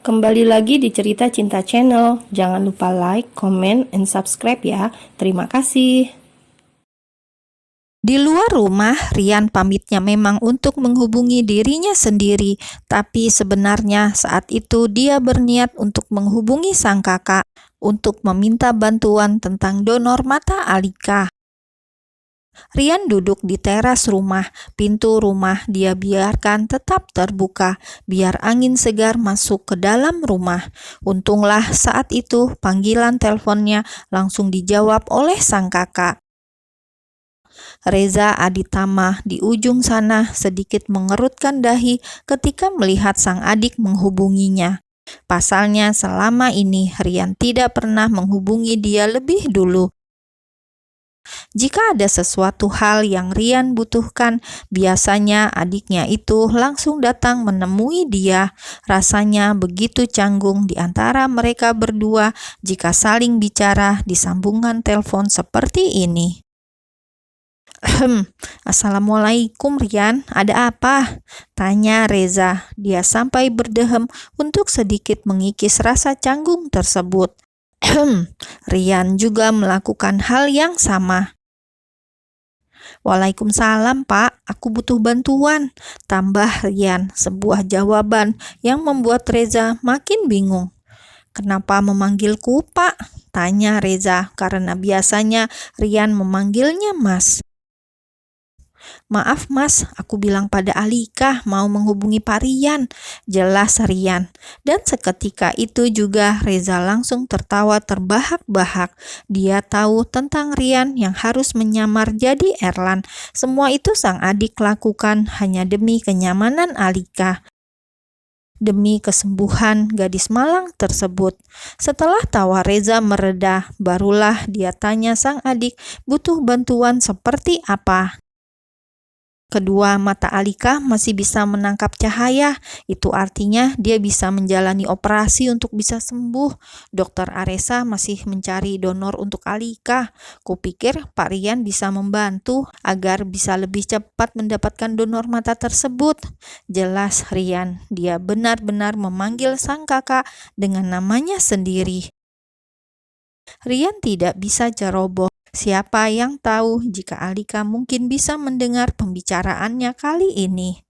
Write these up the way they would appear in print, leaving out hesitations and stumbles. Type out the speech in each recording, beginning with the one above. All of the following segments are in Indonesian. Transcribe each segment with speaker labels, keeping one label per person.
Speaker 1: Kembali lagi di Cerita Cinta Channel. Jangan lupa like, comment, and subscribe ya. Terima kasih.
Speaker 2: Di luar rumah, Rian pamitnya memang untuk menghubungi dirinya sendiri, tapi sebenarnya saat itu dia berniat untuk menghubungi sang kakak untuk meminta bantuan tentang donor mata Alika. Rian duduk di teras rumah, pintu rumah dia biarkan tetap terbuka, biar angin segar masuk ke dalam rumah. Untunglah saat itu panggilan teleponnya langsung dijawab oleh sang kakak. Reza Aditama di ujung sana sedikit mengerutkan dahi ketika melihat sang adik menghubunginya. Pasalnya selama ini Rian tidak pernah menghubungi dia lebih dulu. Jika ada sesuatu hal yang Rian butuhkan, biasanya adiknya itu langsung datang menemui dia. Rasanya begitu canggung di antara mereka berdua jika saling bicara di sambungan telepon seperti ini. Assalamualaikum Rian, ada apa? Tanya Reza. Dia sampai berdehem untuk sedikit mengikis rasa canggung tersebut. Rian juga melakukan hal yang sama. Waalaikumsalam Pak, aku butuh bantuan. Tambah Rian, sebuah jawaban yang membuat Reza makin bingung. Kenapa memanggilku Pak? Tanya Reza, karena biasanya Rian memanggilnya Mas. Maaf Mas, aku bilang pada Alika mau menghubungi Pak Rian, jelas Rian. Dan seketika itu juga Reza langsung tertawa terbahak-bahak. Dia tahu tentang Rian yang harus menyamar jadi Erlan. Semua itu sang adik lakukan hanya demi kenyamanan Alika, demi kesembuhan gadis malang tersebut. Setelah tawa Reza mereda, barulah dia tanya sang adik butuh bantuan seperti apa. Kedua mata Alika masih bisa menangkap cahaya, itu artinya dia bisa menjalani operasi untuk bisa sembuh. Dokter Aresa masih mencari donor untuk Alika. Kupikir Pak Rian bisa membantu agar bisa lebih cepat mendapatkan donor mata tersebut. Jelas Rian, dia benar-benar memanggil sang kakak dengan namanya sendiri. Rian tidak bisa ceroboh. Siapa yang tahu jika Alika mungkin bisa mendengar pembicaraannya kali ini.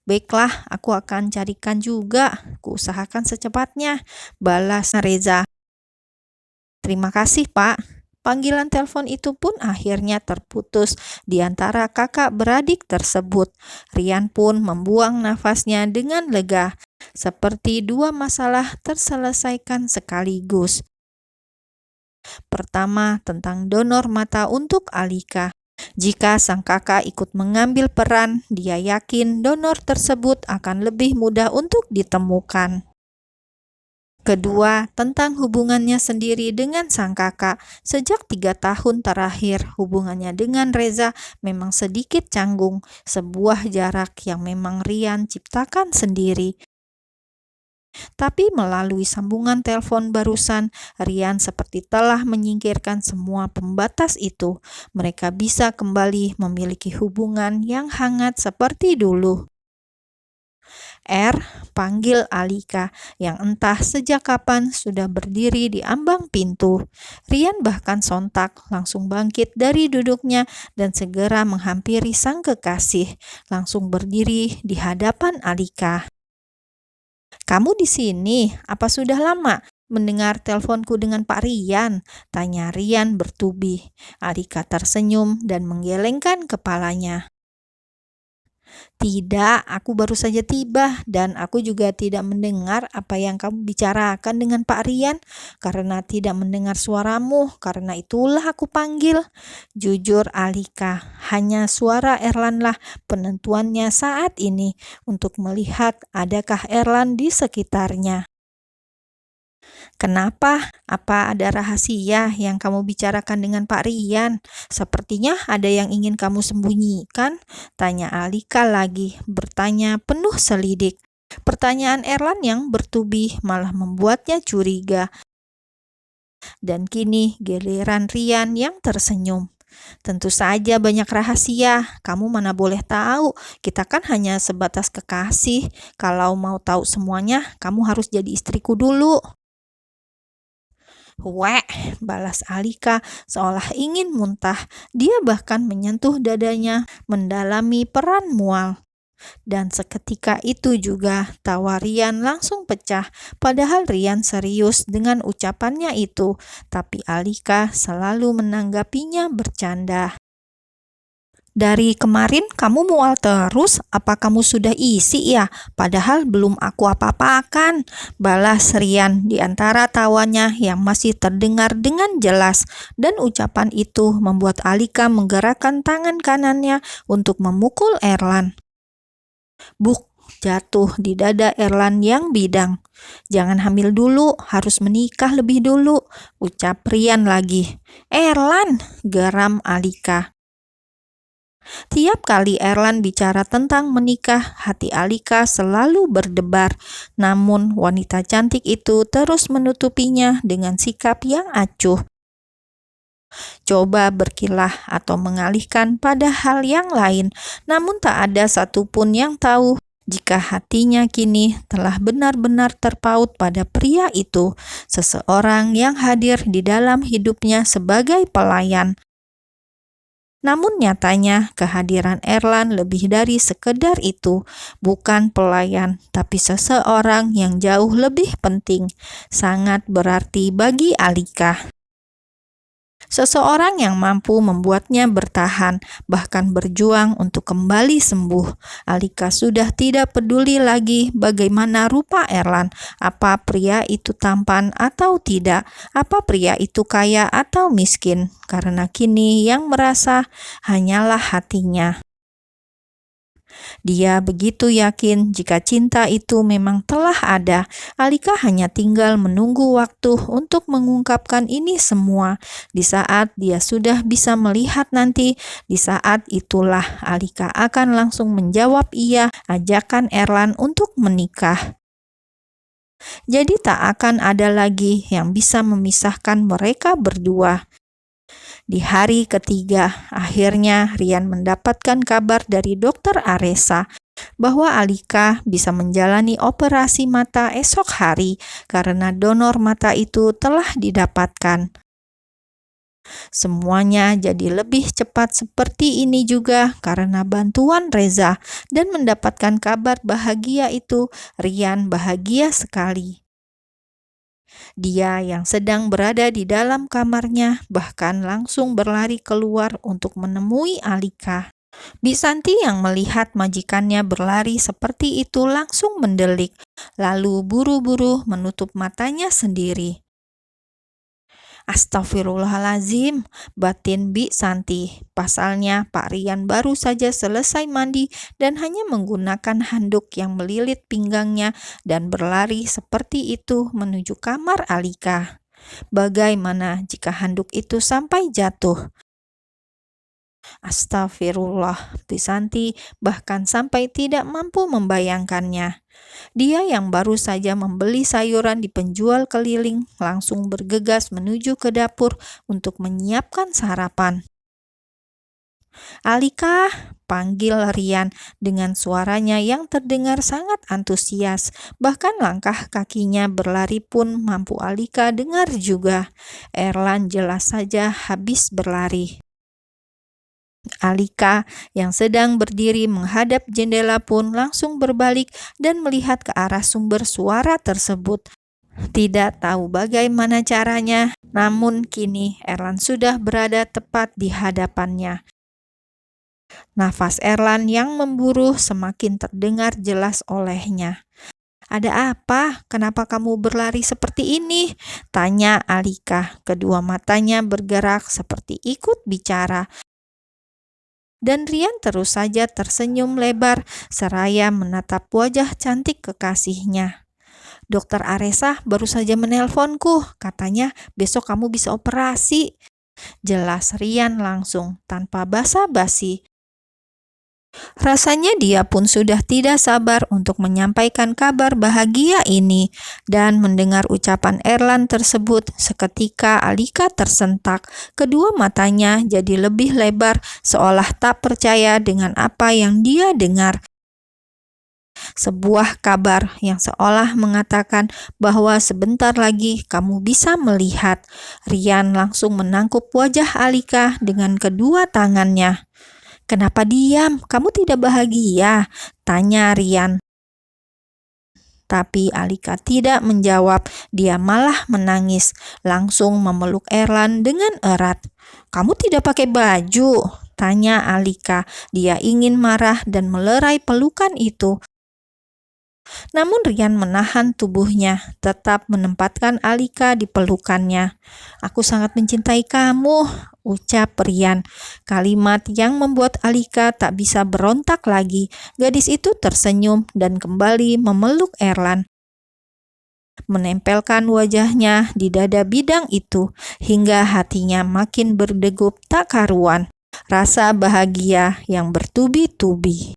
Speaker 2: Baiklah, aku akan carikan juga. Kuusahakan secepatnya, balas Reza. Terima kasih, Pak. Panggilan telepon itu pun akhirnya terputus di antara kakak beradik tersebut. Rian pun membuang nafasnya dengan lega, seperti dua masalah terselesaikan sekaligus. Pertama, tentang donor mata untuk Alika. Jika sang kakak ikut mengambil peran, dia yakin donor tersebut akan lebih mudah untuk ditemukan. Kedua, tentang hubungannya sendiri dengan sang kakak. Sejak 3 tahun terakhir, hubungannya dengan Reza memang sedikit canggung, sebuah jarak yang memang Rian ciptakan sendiri. Tapi melalui sambungan telepon barusan, Rian seperti telah menyingkirkan semua pembatas itu. Mereka bisa kembali memiliki hubungan yang hangat seperti dulu. Panggil Alika yang entah sejak kapan sudah berdiri di ambang pintu. Rian bahkan sontak langsung bangkit dari duduknya dan segera menghampiri sang kekasih, langsung berdiri di hadapan Alika. Kamu di sini? Apa sudah lama mendengar teleponku dengan Pak Rian? Tanya Rian bertubi. Alika tersenyum dan menggelengkan kepalanya. Tidak, aku baru saja tiba dan aku juga tidak mendengar apa yang kamu bicarakan dengan Pak Rian karena tidak mendengar suaramu, karena itulah aku panggil. Jujur Alika, hanya suara Erlanlah penentuannya saat ini untuk melihat adakah Erlan di sekitarnya. Kenapa? Apa ada rahasia yang kamu bicarakan dengan Pak Rian? Sepertinya ada yang ingin kamu sembunyikan, tanya Alika lagi, bertanya penuh selidik. Pertanyaan Erlan yang bertubi malah membuatnya curiga. Dan kini giliran Rian yang tersenyum. Tentu saja banyak rahasia. Kamu mana boleh tahu. Kita kan hanya sebatas kekasih. Kalau mau tahu semuanya, kamu harus jadi istriku dulu. Weh, balas Alika seolah ingin muntah. Dia bahkan menyentuh dadanya, mendalami peran mual. Dan seketika itu juga tawa Rian langsung pecah. Padahal Rian serius dengan ucapannya itu, tapi Alika selalu menanggapinya bercanda. Dari kemarin kamu mual terus, apa kamu sudah isi ya? Padahal belum aku apa-apakan, balas Rian di antara tawanya yang masih terdengar dengan jelas. Dan ucapan itu membuat Alika menggerakkan tangan kanannya untuk memukul Erlan. Buk, jatuh di dada Erlan yang bidang. Jangan hamil dulu, harus menikah lebih dulu, ucap Rian lagi. Erlan, geram Alika. Tiap kali Erlan bicara tentang menikah, hati Alika selalu berdebar. Namun wanita cantik itu terus menutupinya dengan sikap yang acuh. Coba berkilah atau mengalihkan pada hal yang lain, namun tak ada satupun yang tahu jika hatinya kini telah benar-benar terpaut pada pria itu, seseorang yang hadir di dalam hidupnya sebagai pelayan. Namun nyatanya kehadiran Erlan lebih dari sekedar itu, bukan pelayan, tapi seseorang yang jauh lebih penting, sangat berarti bagi Alika. Seseorang yang mampu membuatnya bertahan, bahkan berjuang untuk kembali sembuh. Alika sudah tidak peduli lagi bagaimana rupa Erlan, apa pria itu tampan atau tidak, apa pria itu kaya atau miskin, karena kini yang merasa hanyalah hatinya. Dia begitu yakin jika cinta itu memang telah ada. Alika hanya tinggal menunggu waktu untuk mengungkapkan ini semua. Di saat dia sudah bisa melihat nanti, di saat itulah Alika akan langsung menjawab iya ajakan Erlan untuk menikah. Jadi tak akan ada lagi yang bisa memisahkan mereka berdua. Di hari ketiga, akhirnya Rian mendapatkan kabar dari dokter Aresa bahwa Alika bisa menjalani operasi mata esok hari karena donor mata itu telah didapatkan. Semuanya jadi lebih cepat seperti ini juga karena bantuan Reza, dan mendapatkan kabar bahagia itu, Rian bahagia sekali. Dia yang sedang berada di dalam kamarnya bahkan langsung berlari keluar untuk menemui Alika. Bisanti yang melihat majikannya berlari seperti itu langsung mendelik, lalu buru-buru menutup matanya sendiri. Astagfirullahalazim, batin Bi Santi. Pasalnya Pak Rian baru saja selesai mandi dan hanya menggunakan handuk yang melilit pinggangnya dan berlari seperti itu menuju kamar Alika. Bagaimana jika handuk itu sampai jatuh? Astagfirullah, Bi Santi bahkan sampai tidak mampu membayangkannya. Dia yang baru saja membeli sayuran di penjual keliling langsung bergegas menuju ke dapur untuk menyiapkan sarapan. Alika, panggil Rian dengan suaranya yang terdengar sangat antusias. Bahkan langkah kakinya berlari pun mampu Alika dengar juga. Erlan jelas saja habis berlari. Alika yang sedang berdiri menghadap jendela pun langsung berbalik dan melihat ke arah sumber suara tersebut. Tidak tahu bagaimana caranya, namun kini Erlan sudah berada tepat di hadapannya. Nafas Erlan yang memburuh semakin terdengar jelas olehnya. "Ada apa? Kenapa kamu berlari seperti ini?" tanya Alika. Kedua matanya bergerak seperti ikut bicara. Dan Rian terus saja tersenyum lebar seraya menatap wajah cantik kekasihnya. "Dokter Aresa baru saja menelponku, katanya besok kamu bisa operasi," jelas Rian langsung tanpa basa-basi. Rasanya dia pun sudah tidak sabar untuk menyampaikan kabar bahagia ini, dan mendengar ucapan Erlan tersebut, seketika Alika tersentak. Kedua matanya jadi lebih lebar, seolah tak percaya dengan apa yang dia dengar. Sebuah kabar yang seolah mengatakan bahwa sebentar lagi kamu bisa melihat. Rian langsung menangkup wajah Alika dengan kedua tangannya. "Kenapa diam? Kamu tidak bahagia?" tanya Rian. Tapi Alika tidak menjawab, dia malah menangis, langsung memeluk Erlan dengan erat. "Kamu tidak pakai baju?" tanya Alika. Dia ingin marah dan melerai pelukan itu. Namun Rian menahan tubuhnya, tetap menempatkan Alika di pelukannya. "Aku sangat mencintai kamu," ucap Rian. Kalimat yang membuat Alika tak bisa berontak lagi. Gadis itu tersenyum dan kembali memeluk Erlan, menempelkan wajahnya di dada bidang itu, hingga hatinya makin berdegup tak karuan. Rasa bahagia yang bertubi-tubi.